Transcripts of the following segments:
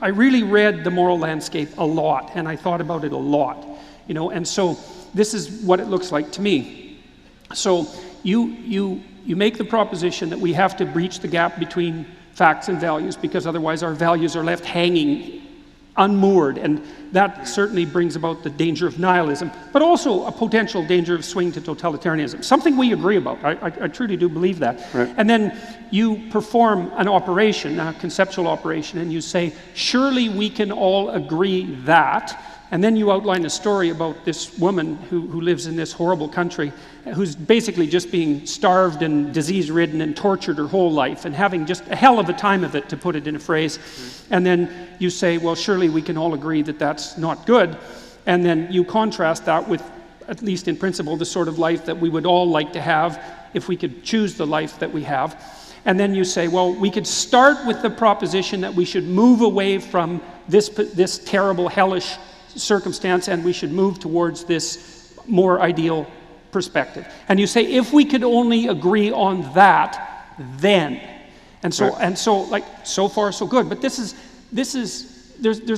I really read The Moral Landscape a lot, and I thought about it a lot, and so this is what it looks like to me. So you make the proposition that we have to breach the gap between facts and values, because otherwise our values are left hanging unmoored, and that certainly brings about the danger of nihilism, but also a potential danger of swing to totalitarianism, something we agree about. I truly do believe that. Right. And then you perform an operation, a conceptual operation, and you say, surely we can all agree that, and then you outline a story about this woman who lives in this horrible country, who's basically just being starved and disease-ridden and tortured her whole life and having just a hell of a time of it, to put it in a phrase. And then you say, well, surely we can all agree that that's not good. And then you contrast that with, at least in principle, the sort of life that we would all like to have if we could choose the life that we have. And then you say, well, we could start with the proposition that we should move away from this terrible, hellish circumstance, and we should move towards this more ideal perspective. And you say, if we could only agree on that, then. And so, right. and so, like, so far so good. But there's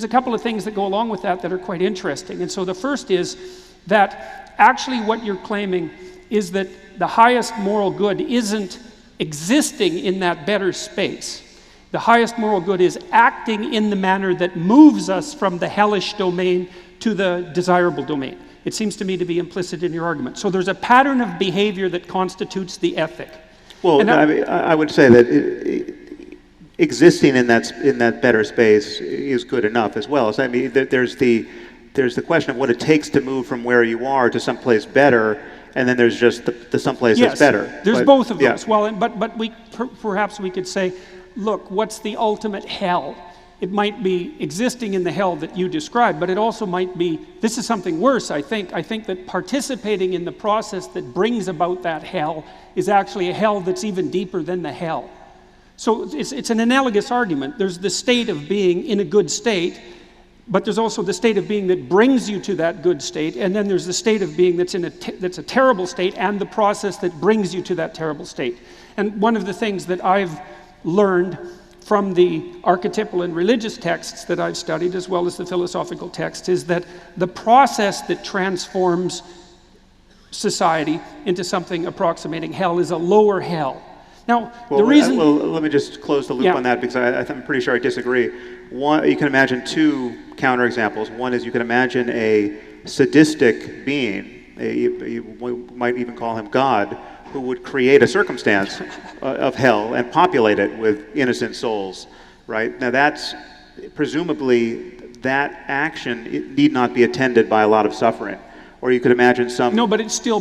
a couple of things that go along with that are quite interesting. And so the first is that actually what you're claiming is that the highest moral good isn't existing in that better space. The highest moral good is acting in the manner that moves us from the hellish domain to the desirable domain. It seems to me to be implicit in your argument. So there's a pattern of behavior that constitutes the ethic. Well, I would say that existing in that better space is good enough as well. So, I mean, there's the question of what it takes to move from where you are to someplace better, and then there's just the someplace that's better. There's both of those. Yeah. Well, but perhaps we could say, look, what's the ultimate hell? It might be existing in the hell that you described, but it also might be, this is something worse, I think. I think that participating in the process that brings about that hell is actually a hell that's even deeper than the hell. So it's an analogous argument. There's the state of being in a good state, but there's also the state of being that brings you to that good state, and then there's the state of being that's a terrible state, and the process that brings you to that terrible state. And one of the things that I've learned from the archetypal and religious texts that I've studied, as well as the philosophical texts, is that the process that transforms society into something approximating hell is a lower hell. Now, well, the reason... Well, let me just close the loop on that, because I'm pretty sure I disagree. One, you can imagine two counterexamples. One is you can imagine a sadistic being, you might even call him God, who would create a circumstance of hell and populate it with innocent souls, right? Now that's, presumably, that action, it need not be attended by a lot of suffering. Or you could imagine some... No, but it's still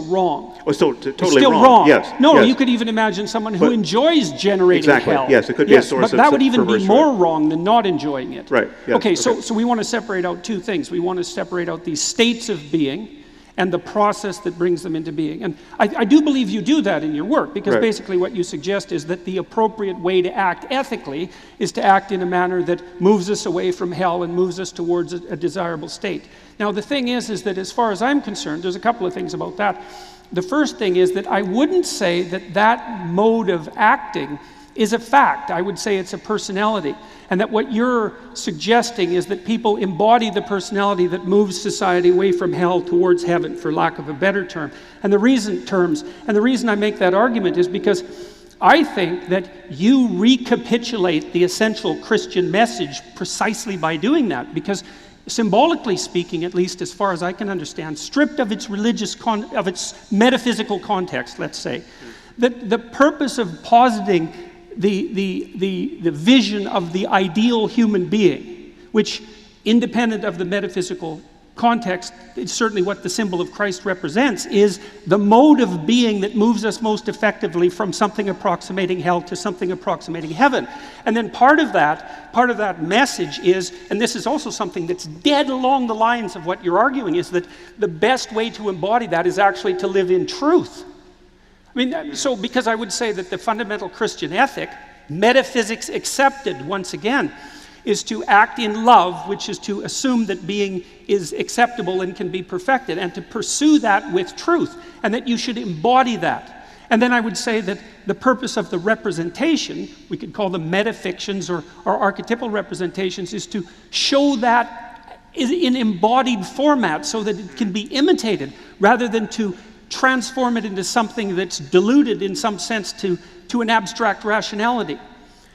wrong. Oh, so totally it's still wrong. Yes. No, yes. You could even imagine someone who enjoys generating exactly. hell. Yes, it could be a source but that would even perverse be more wrong than not enjoying it. Right. Yes. Okay, so we want to separate out two things. We want to separate out these states of being and the process that brings them into being. And I do believe you do that in your work, because basically what you suggest is that the appropriate way to act ethically is to act in a manner that moves us away from hell and moves us towards a desirable state. Now the thing is that as far as I'm concerned, there's a couple of things about that. The first thing is that I wouldn't say that mode of acting is a fact. I would say it's a personality. And that what you're suggesting is that people embody the personality that moves society away from hell towards heaven, for lack of a better term. And the reason I make that argument is because I think that you recapitulate the essential Christian message precisely by doing that, because symbolically speaking, at least as far as I can understand, stripped of its of its metaphysical context, let's say, that the purpose of positing the vision of the ideal human being, which, independent of the metaphysical context, is certainly what the symbol of Christ represents, is the mode of being that moves us most effectively from something approximating hell to something approximating heaven. And then part of that message is, and this is also something that's dead along the lines of what you're arguing, is that the best way to embody that is actually to live in truth. I mean, so because I would say that the fundamental Christian ethic, metaphysics accepted once again, is to act in love, which is to assume that being is acceptable and can be perfected, and to pursue that with truth, and that you should embody that. And then I would say that the purpose of the representation, we could call them metafictions or archetypal representations, is to show that in embodied format so that it can be imitated, rather than to transform it into something that's diluted in some sense to an abstract rationality.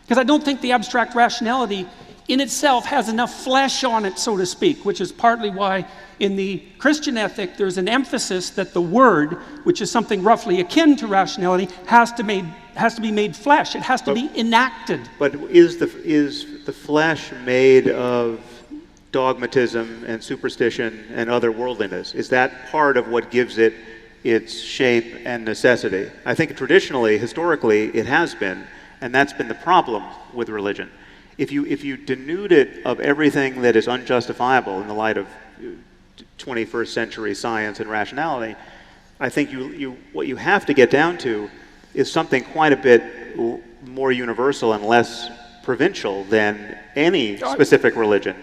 Because I don't think the abstract rationality in itself has enough flesh on it, so to speak, which is partly why in the Christian ethic there's an emphasis that the word, which is something roughly akin to rationality, has to be made flesh. It has to be enacted. But is the flesh made of dogmatism and superstition and otherworldliness? Is that part of what gives it its shape and necessity? I think traditionally, historically, it has been, and that's been the problem with religion. If you denude it of everything that is unjustifiable in the light of 21st century science and rationality, I think what you have to get down to is something quite a bit more universal and less provincial than any specific religion.